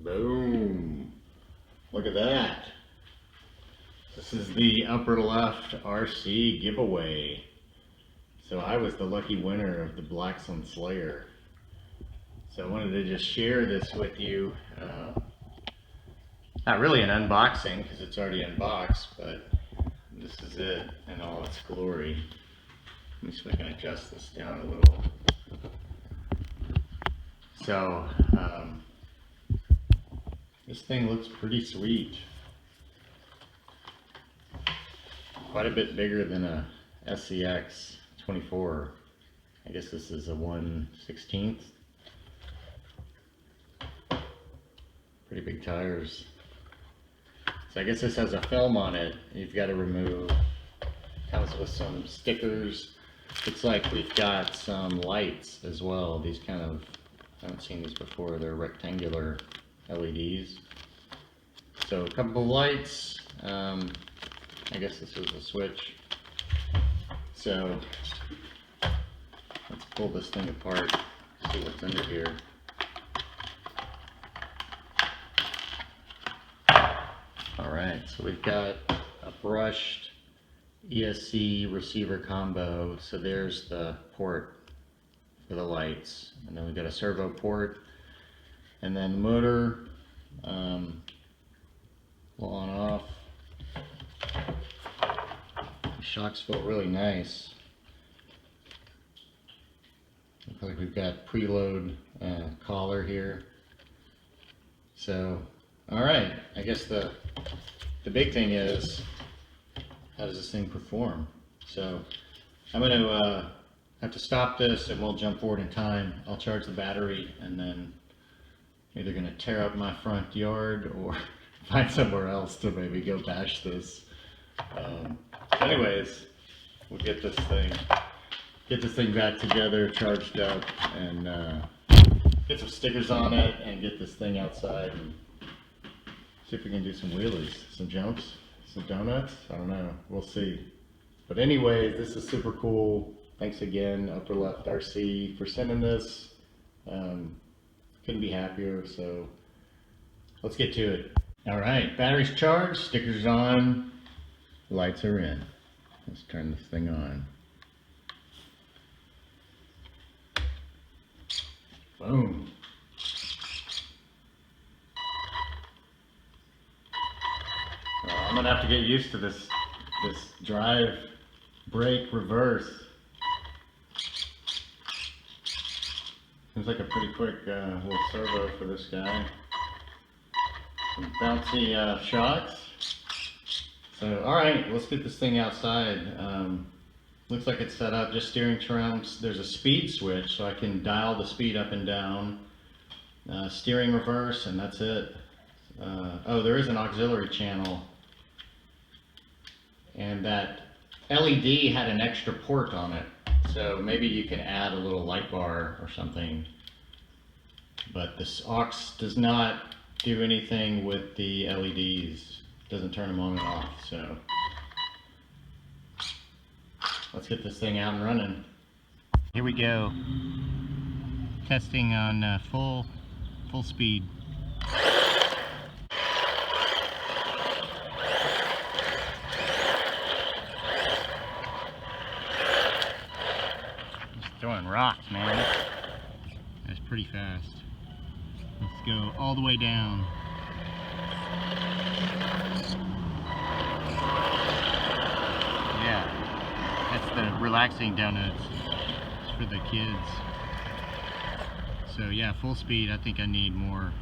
Boom. Look at that. This is the UpperLeft RC giveaway. So I was the lucky winner of the Blackzon SLAYER. So I wanted to just share this with you. Not really an unboxing because it's already unboxed, but this is it in all its glory. Let me see if I can adjust this down a little. So, this thing looks pretty sweet. Quite a bit bigger than a SCX 24. I guess this is a 1/16. Pretty big tires. So I guess this has a film on it. You've got to remove. Comes with some stickers. Looks like we've got some lights as well. These kind of, I haven't seen these before. They're rectangular LEDs. So a couple of lights. I guess this was a switch. So let's pull this thing apart, see what's under here. Alright, so we've got a brushed ESC receiver combo. So there's the port for the lights. And then we've got a servo port. And then the motor, on off. The shocks feel really nice. Looks like we've got preload collar here. So, alright, I guess the big thing is, how does this thing perform? So, I'm going to have to stop this and we'll jump forward in time. I'll charge the battery and then either going to tear up my front yard or find somewhere else to maybe go bash this. Anyways, we'll get this thing back together, charged up, and get some stickers on it, and get this thing outside and see if we can do some wheelies, some jumps, some donuts. I don't know. We'll see. But anyways, this is super cool. Thanks again, UpperLeft RC, for sending this. Couldn't be happier. So let's get to it. All right, battery's charged, stickers on, lights are in. Let's turn this thing on. Boom. I'm gonna have to get used to this drive, brake, reverse. Seems like a pretty quick little servo for this guy. Some bouncy shocks. So, alright, let's get this thing outside. Looks like it's set up, just steering trumps. There's a speed switch, so I can dial the speed up and down. Steering reverse, and that's it. Oh, there is an auxiliary channel. And that LED had an extra port on it. So maybe you can add a little light bar or something. But this aux does not do anything with the LEDs. Doesn't turn them on and off. So let's get this thing out and running. Here we go. Testing on full speed. Just throwing rocks, man. That's pretty fast. Let's go all the way down. Yeah, that's the relaxing donuts. It's for the kids. So yeah, full speed. I think I need more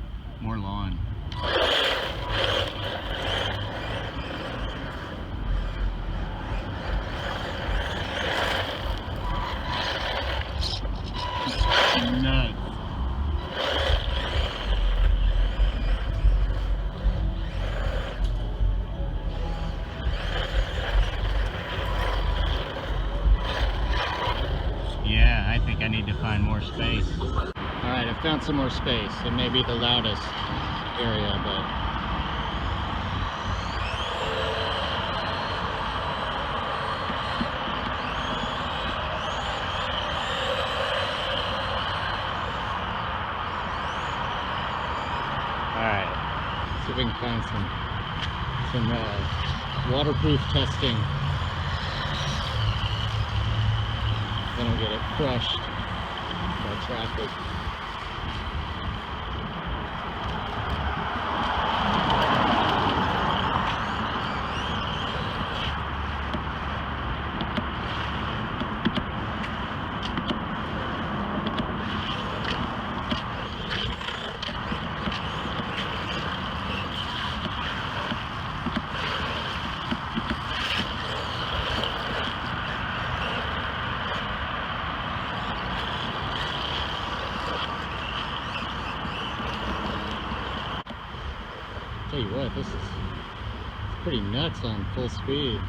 lawn. Nuts. Yeah, I think I need to find more space. Alright, I found some more space. It may be the loudest area, but Alright. we can find some waterproof testing. They don't get it crushed by traffic. Tell you what, it's pretty nuts on full speed.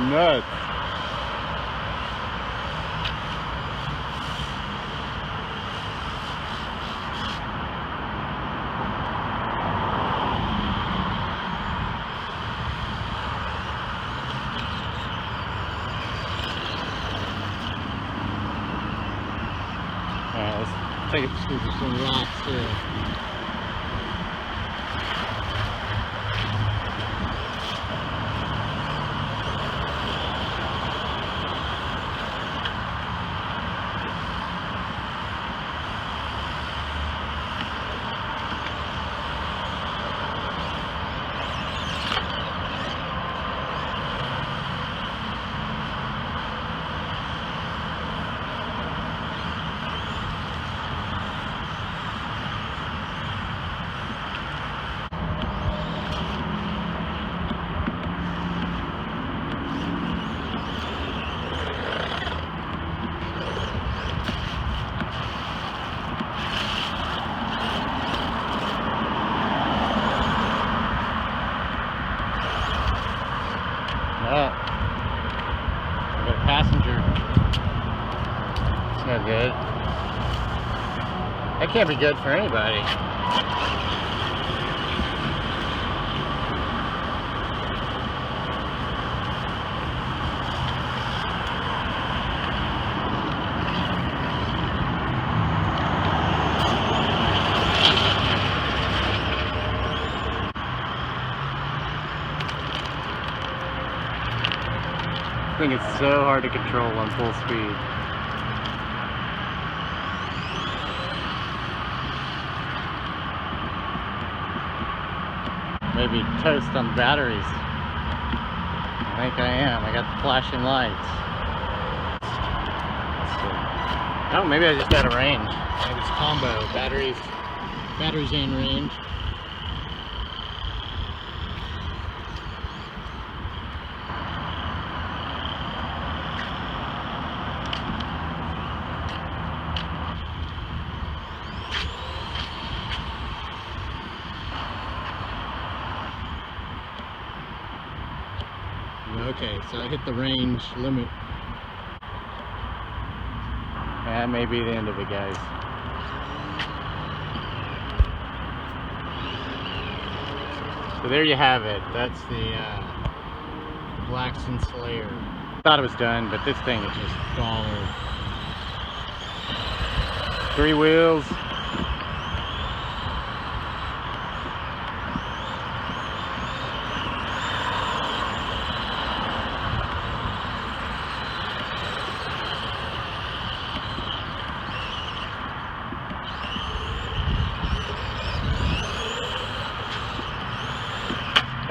Nuts. Alright, let's take it through some rocks here. I got a passenger. It's no good. That can't be good for anybody. I think it's so hard to control on full speed. Maybe toast on the batteries. I think I am. I got the flashing lights. Oh, maybe I just out of range. Maybe it's combo. Batteries and range. Okay, so I hit the range limit. That may be the end of it, guys. So there you have it. That's the Blackzon SLAYER. Thought it was done, but this thing is just baller. 3 wheels.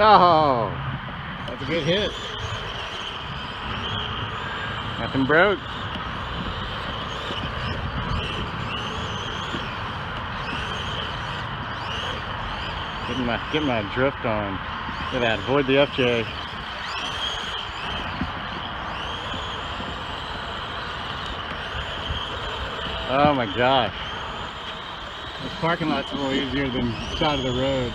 Oh, that's a good hit. Nothing broke. Getting my drift on. Look at that, avoid the FJ. Oh my gosh. This parking lot's a little easier than the side of the road.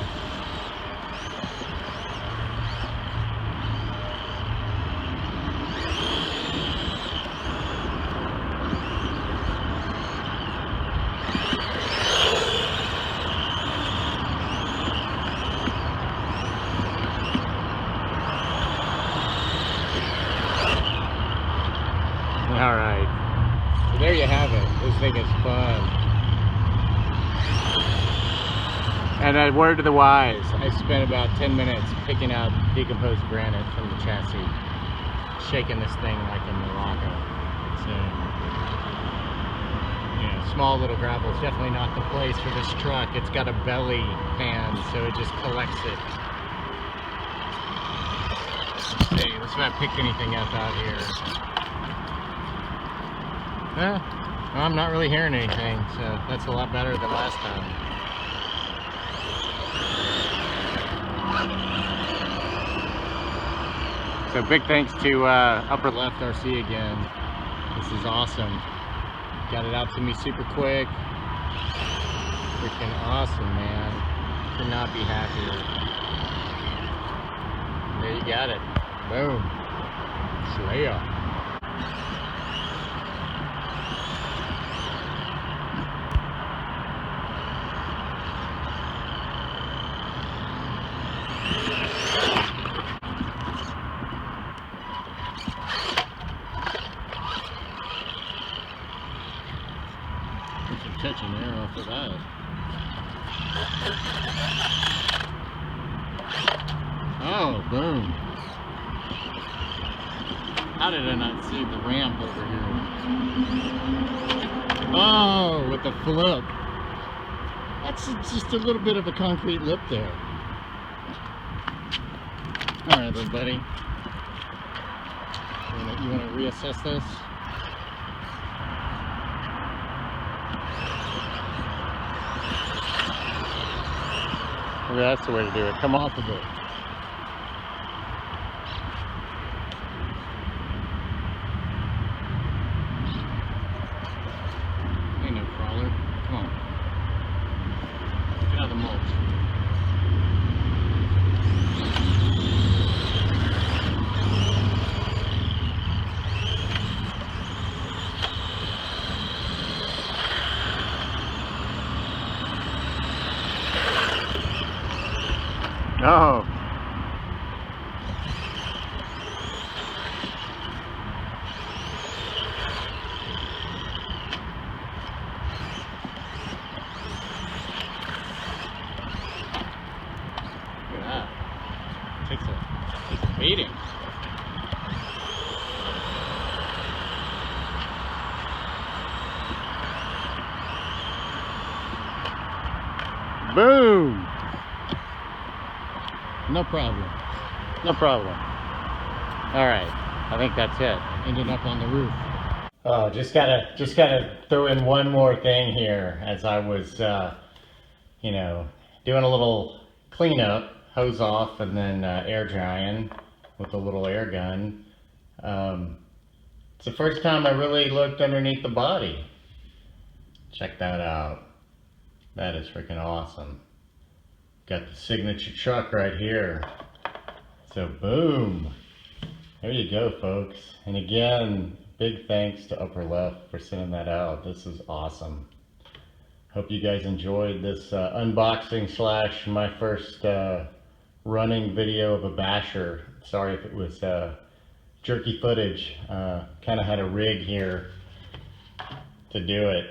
you have it. This thing is fun. And a word to the wise, I spent about 10 minutes picking out decomposed granite from the chassis, shaking this thing like a Morocco. It's small little gravel. It's definitely not the place for this truck. It's got a belly fan, so it just collects it. Hey, let's see if I picked anything up out here. Well, I'm not really hearing anything, so that's a lot better than last time. So big thanks to UpperLeft RC again. This is awesome. Got it out to me super quick. Freaking awesome, man. Could not be happier. There you got it. Boom. SLAYER. Catching air off of that. Oh, boom. How did I not see the ramp over here? Oh, with the flip. That's just a little bit of a concrete lip there. Alright then, buddy. You want to reassess this? Maybe that's the way to do it. Come off of it. Ain't no crawler. Come on. Get out of the mulch. Oh. Look at that. Takes a beating. Boom. No problem. No problem. Alright, I think that's it. Ended up on the roof. Oh, just gotta throw in one more thing here as I was, doing a little cleanup, hose off, and then air drying with a little air gun. It's the first time I really looked underneath the body. Check that out. That is freaking awesome. Got the signature truck right here. So boom. There you go, folks. And again, big thanks to UpperLeft for sending that out. This is awesome. Hope you guys enjoyed this unboxing / my first running video of a basher. Sorry if it was jerky footage. Kind of had a rig here to do it.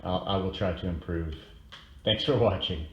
I will try to improve. Thanks for watching.